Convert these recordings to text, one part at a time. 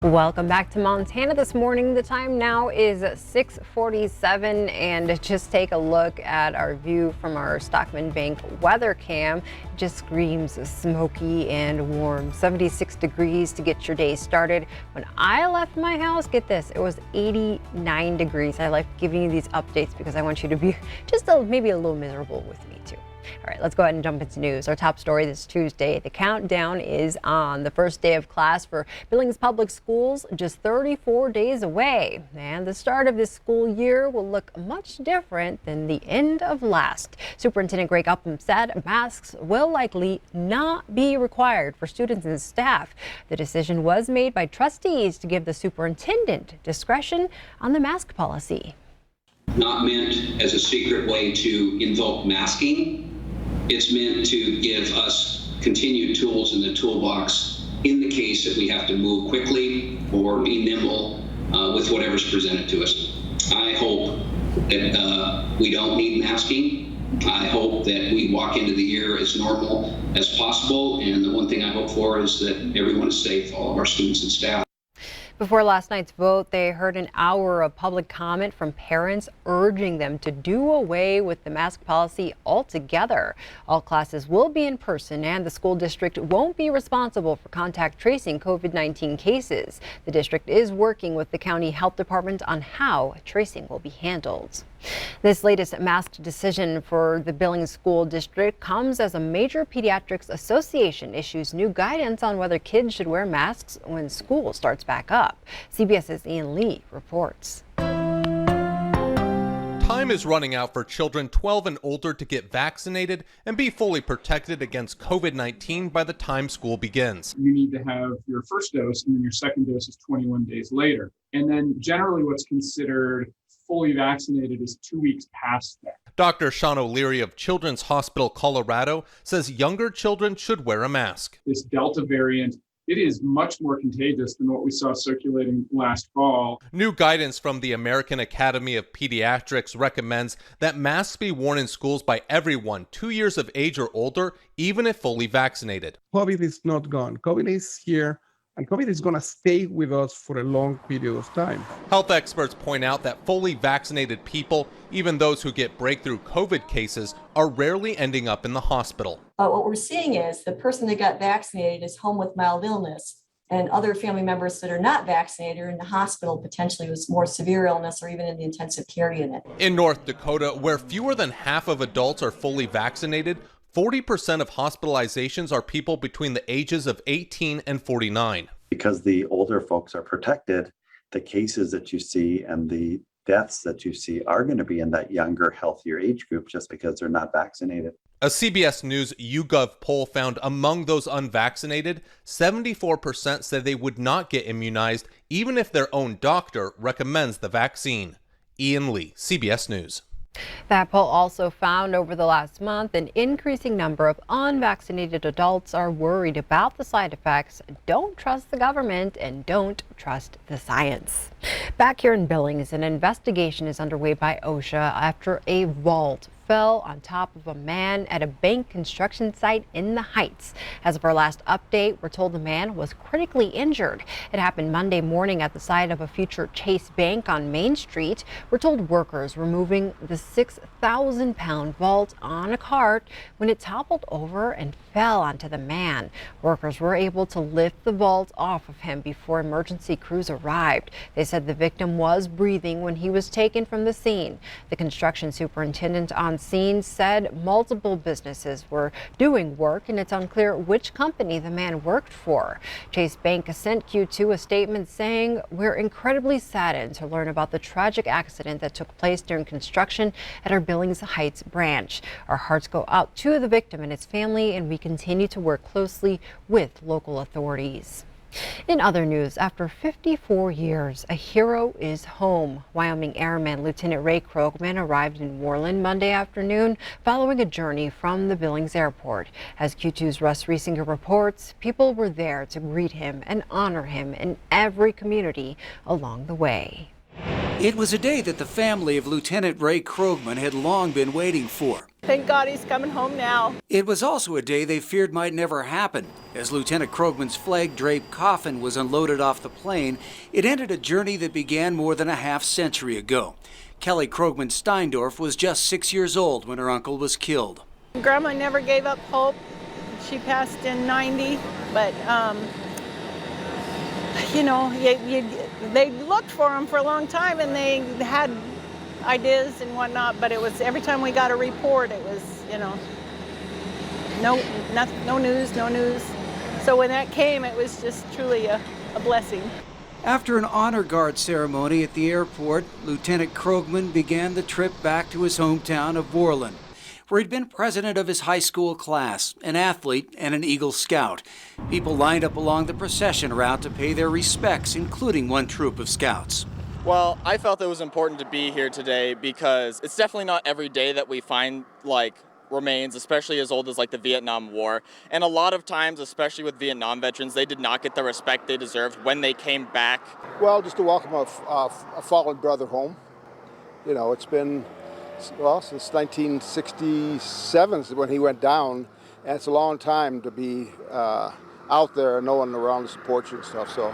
Welcome back to Montana this morning. The time now is 6:47, and just take a look at our view from our Stockman Bank weather cam. It just screams smoky and warm. 76 degrees to get your day started. When I left my house, get this, it was 89 degrees. I like giving you these updates because I want you to be just maybe a little miserable with me too. All right, let's go ahead and jump into news. Our top story this Tuesday, the countdown is on. The first day of class for Billings Public Schools just 34 days away. And the start of this school year will look much different than the end of last. Superintendent Greg Upham said masks will likely not be required for students and staff. The decision was made by trustees to give the superintendent discretion on the mask policy. Not meant as a secret way to invoke masking. It's meant to give us continued tools in the toolbox in the case that we have to move quickly or be nimble with whatever's presented to us. I hope that we don't need masking. I hope that we walk into the year as normal as possible. And the one thing I hope for is that everyone is safe, all of our students and staff. Before last night's vote, they heard an hour of public comment from parents urging them to do away with the mask policy altogether. All classes will be in person, and the school district won't be responsible for contact tracing COVID-19 cases. The district is working with the county health department on how tracing will be handled. This latest mask decision for the Billings School District comes as a major pediatrics association issues new guidance on whether kids should wear masks when school starts back up. CBS's Ian Lee reports. Time is running out for children 12 and older to get vaccinated and be fully protected against COVID-19 by the time school begins. You need to have your first dose, and then your second dose is 21 days later. And then generally what's considered fully vaccinated is 2 weeks past that. Dr. Sean O'Leary of Children's Hospital Colorado says younger children should wear a mask. This Delta variant, it is much more contagious than what we saw circulating last fall. New guidance from the American Academy of Pediatrics recommends that masks be worn in schools by everyone 2 years of age or older, even if fully vaccinated. COVID is not gone. COVID is here, and COVID is going to stay with us for a long period of time. Health experts point out that fully vaccinated people, even those who get breakthrough COVID cases, are rarely ending up in the hospital. What we're seeing is the person that got vaccinated is home with mild illness, and other family members that are not vaccinated are in the hospital potentially with more severe illness or even in the intensive care unit. In North Dakota, where fewer than half of adults are fully vaccinated, 40% of hospitalizations are people between the ages of 18 and 49. Because the older folks are protected, the cases that you see and the deaths that you see are going to be in that younger, healthier age group just because they're not vaccinated. A CBS News YouGov poll found among those unvaccinated, 74% said they would not get immunized even if their own doctor recommends the vaccine. Ian Lee, CBS News. That poll also found over the last month an increasing number of unvaccinated adults are worried about the side effects, don't trust the government, and don't trust the science. Back here in Billings, an investigation is underway by OSHA after a vault fell on top of a man at a bank construction site in the Heights. As of our last update, we're told the man was critically injured. It happened Monday morning at the site of a future Chase Bank on Main Street. We're told workers were moving the 6,000-pound vault on a cart when it toppled over and fell onto the man. Workers were able to lift the vault off of him before emergency crews arrived. They said the victim was breathing when he was taken from the scene. The construction superintendent on scene said multiple businesses were doing work, and it's unclear which company the man worked for. Chase Bank sent Q2 a statement saying, "We're incredibly saddened to learn about the tragic accident that took place during construction at our Billings Heights branch. Our hearts go out to the victim and his family, and we continue to work closely with local authorities." In other news, after 54 years, a hero is home. Wyoming Airman Lieutenant Ray Krogman arrived in Worland Monday afternoon following a journey from the Billings Airport. As Q2's Russ Riesinger reports, people were there to greet him and honor him in every community along the way. It was a day that the family of Lieutenant Ray Krogman had long been waiting for. Thank God he's coming home now. It was also a day they feared might never happen. As Lieutenant Krogman's flag-draped coffin was unloaded off the plane, it ended a journey that began more than a half-century ago. Kelly Krogman Steindorf was just 6 years old when her uncle was killed. Grandma never gave up hope. She passed in 90, but you know, they looked for him for a long time, and they had ideas and whatnot, but it was every time we got a report, it was, you know, no news. So when that came, it was just truly a blessing. After an honor guard ceremony at the airport, Lieutenant Krogman began the trip back to his hometown of Worland, where he'd been president of his high school class, an athlete, and an Eagle Scout. People lined up along the procession route to pay their respects, including one troop of scouts. Well, I felt it was important to be here today because it's definitely not every day that we find remains, especially as old as the Vietnam War. And a lot of times, especially with Vietnam veterans, they did not get the respect they deserved when they came back. Well, just to welcome a fallen brother home. You know, it's been, well, since 1967 when he went down, and it's a long time to be out there, no one around to support you and stuff. So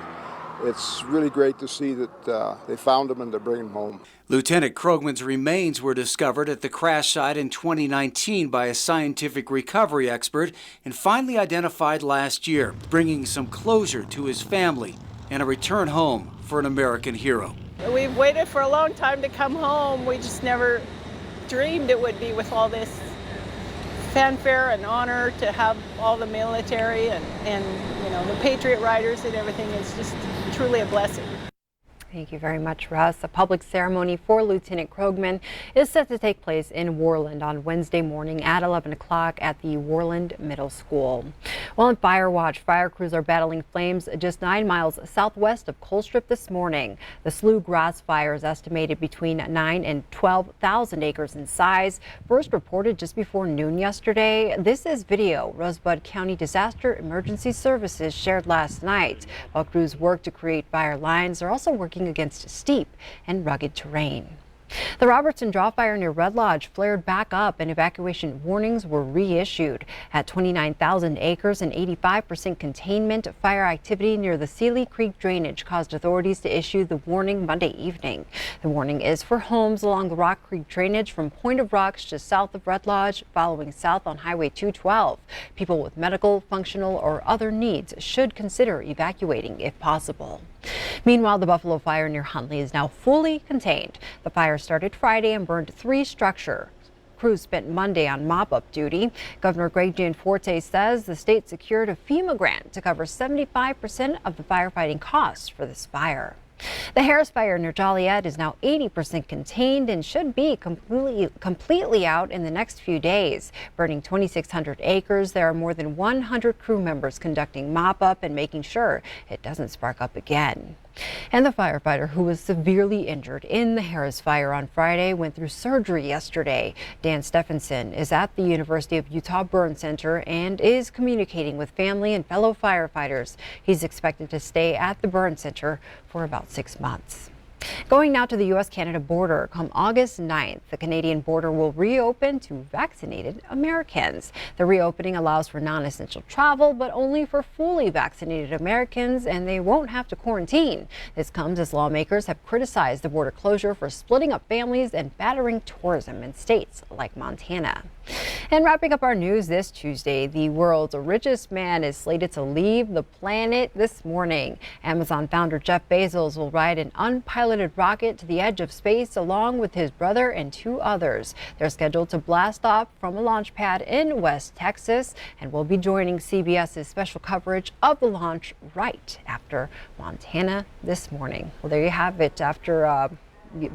it's really great to see that they found him and they're bringing him home. Lieutenant Krogman's remains were discovered at the crash site in 2019 by a scientific recovery expert and finally identified last year, bringing some closure to his family and a return home for an American hero. We've waited for a long time to come home. We just never dreamed it would be with all this fanfare and honor to have all the military and you know, the Patriot Riders and everything. It's just truly a blessing. Thank you very much, Russ. A public ceremony for Lieutenant Krogman is set to take place in Worland on Wednesday morning at 11 o'clock at the Worland Middle School. Well, in Fire Watch, fire crews are battling flames just 9 miles southwest of Colstrip this morning. The Slough Grass Fire is estimated between 9,000 and 12,000 acres in size. First reported just before noon yesterday. This is video Rosebud County Disaster Emergency Services shared last night. While crews work to create fire lines, they're also working against steep and rugged terrain. The Robertson Draw Fire near Red Lodge flared back up and evacuation warnings were reissued. At 29,000 acres and 85% containment, fire activity near the Sealy Creek drainage caused authorities to issue the warning Monday evening. The warning is for homes along the Rock Creek drainage from Point of Rocks just south of Red Lodge, following south on Highway 212. People with medical, functional, or other needs should consider evacuating if possible. Meanwhile, the Buffalo Fire near Huntley is now fully contained. The fire started Friday and burned 3 structures. Crews spent Monday on mop-up duty. Governor Greg Gianforte says the state secured a FEMA grant to cover 75% of the firefighting costs for this fire. The Harris Fire near Joliet is now 80% contained and should be completely out in the next few days. Burning 2,600 acres, there are more than 100 crew members conducting mop-up and making sure it doesn't spark up again. And the firefighter who was severely injured in the Harris Fire on Friday went through surgery yesterday. Dan Stephenson is at the University of Utah Burn Center and is communicating with family and fellow firefighters. He's expected to stay at the Burn Center for about 6 months. Going now to the U.S.-Canada border. Come August 9th, the Canadian border will reopen to vaccinated Americans. The reopening allows for non-essential travel, but only for fully vaccinated Americans, and they won't have to quarantine. This comes as lawmakers have criticized the border closure for splitting up families and battering tourism in states like Montana. And wrapping up our news this Tuesday, the world's richest man is slated to leave the planet this morning. Amazon founder Jeff Bezos will ride an unpiloted rocket to the edge of space along with his brother and 2 others. They're scheduled to blast off from a launch pad in West Texas and will be joining CBS's special coverage of the launch right after Montana this morning. Well, there you have it. After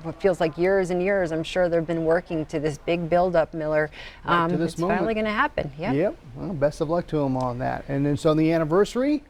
what feels like years and years, I'm sure they've been working to this big buildup, Miller. Right to this it's moment. finally going to happen. Yep. Well, best of luck to them on that. And it's on the anniversary.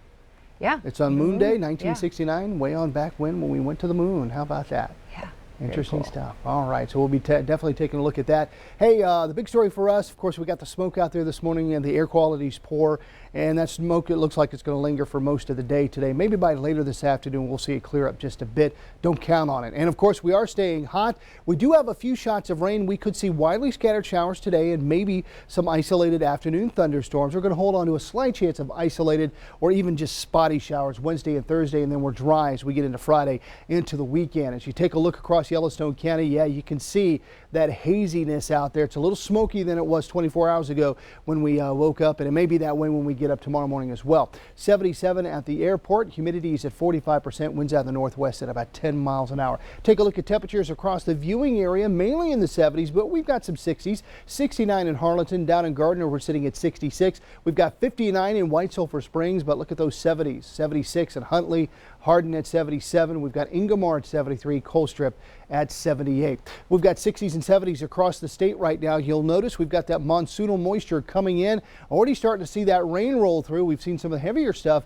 Yeah. It's on Moon Day, 1969, way on back when we went to the moon. How about that? Yeah. Interesting stuff. All right, so we'll be definitely taking a look at that. Hey, the big story for us, of course, we got the smoke out there this morning and the air quality's poor, and that smoke, it looks like it's going to linger for most of the day today. Maybe by later this afternoon, we'll see it clear up just a bit. Don't count on it. And of course, we are staying hot. We do have a few shots of rain. We could see widely scattered showers today and maybe some isolated afternoon thunderstorms. We're going to hold on to a slight chance of isolated or even just spotty showers Wednesday and Thursday, and then we're dry as we get into Friday into the weekend. As you take a look across Yellowstone County, yeah, you can see that haziness out there. It's a little smoky than it was 24 hours ago when we woke up, and it may be that way when we get up tomorrow morning as well. 77 at the airport. Humidity is at 45%. Winds out of the northwest at about 10 miles an hour. Take a look at temperatures across the viewing area, mainly in the 70s, but we've got some 60s. 69 in Harlingen. Down in Gardner, we're sitting at 66. We've got 59 in White Sulphur Springs, but look at those 70s. 76 in Huntley. Hardin at 77. We've got Ingomar at 73. Colstrip at 78. We've got 60s and 70s across the state right now. You'll notice we've got that monsoonal moisture coming in. Already starting to see that rain roll through. We've seen some of the heavier stuff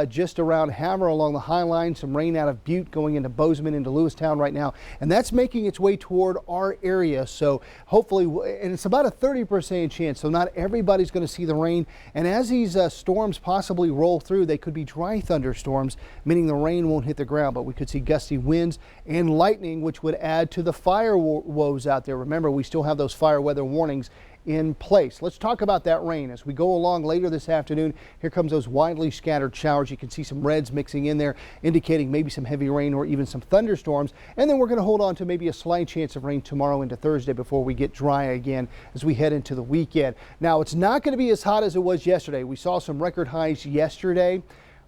just around Hammer along the High Line. Some rain out of Butte going into Bozeman, into Lewistown right now. And that's making its way toward our area. So hopefully, and it's about a 30% chance. So not everybody's going to see the rain. And as these storms possibly roll through, they could be dry thunderstorms, meaning the rain won't hit the ground, but we could see gusty winds and lightning, which would add to the fire woes out there. Remember, we still have those fire weather warnings in place. Let's talk about that rain as we go along later this afternoon. Here comes those widely scattered showers. You can see some reds mixing in there, indicating maybe some heavy rain or even some thunderstorms. And then we're going to hold on to maybe a slight chance of rain tomorrow into Thursday before we get dry again as we head into the weekend. Now, it's not going to be as hot as it was yesterday. We saw some record highs yesterday,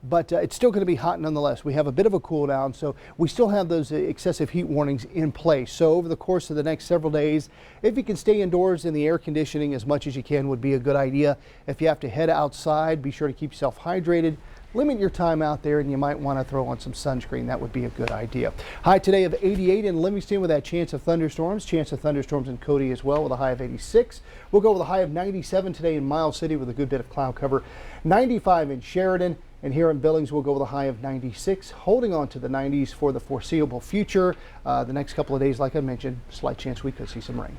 but it's still going to be hot nonetheless. We have a bit of a cool down, so we still have those excessive heat warnings in place. So over the course of the next several days, if you can stay indoors in the air conditioning as much as you can would be a good idea. If you have to head outside, be sure to keep yourself hydrated. Limit your time out there, and you might want to throw on some sunscreen. That would be a good idea. High today of 88 in Livingston with that chance of thunderstorms. Chance of thunderstorms in Cody as well with a high of 86. We'll go with a high of 97 today in Miles City with a good bit of cloud cover. 95 in Sheridan. And here in Billings, we'll go with a high of 96, holding on to the 90s for the foreseeable future. The next couple of days, like I mentioned, slight chance we could see some rain.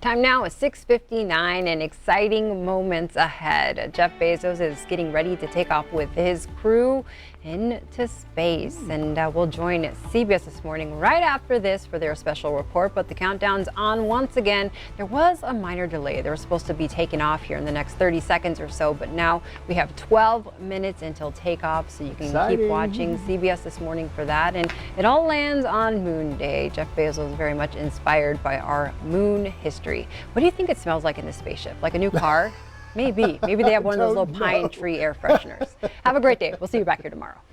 Time now is 6:59 and exciting moments ahead. Jeff Bezos is getting ready to take off with his crew into space, and we'll join CBS this morning right after this for their special report. But the countdown's on once again. There was a minor delay. They were supposed to be taking off here in the next 30 seconds or so, but now we have 12 minutes until takeoff, so you can keep watching CBS this morning for that. And it all lands on Moon Day. Jeff Bezos is very much inspired by our moon history. What do you think it smells like in this spaceship? Like a new car? Maybe. Maybe they have one of those little pine tree air fresheners. Have a great day. We'll see you back here tomorrow.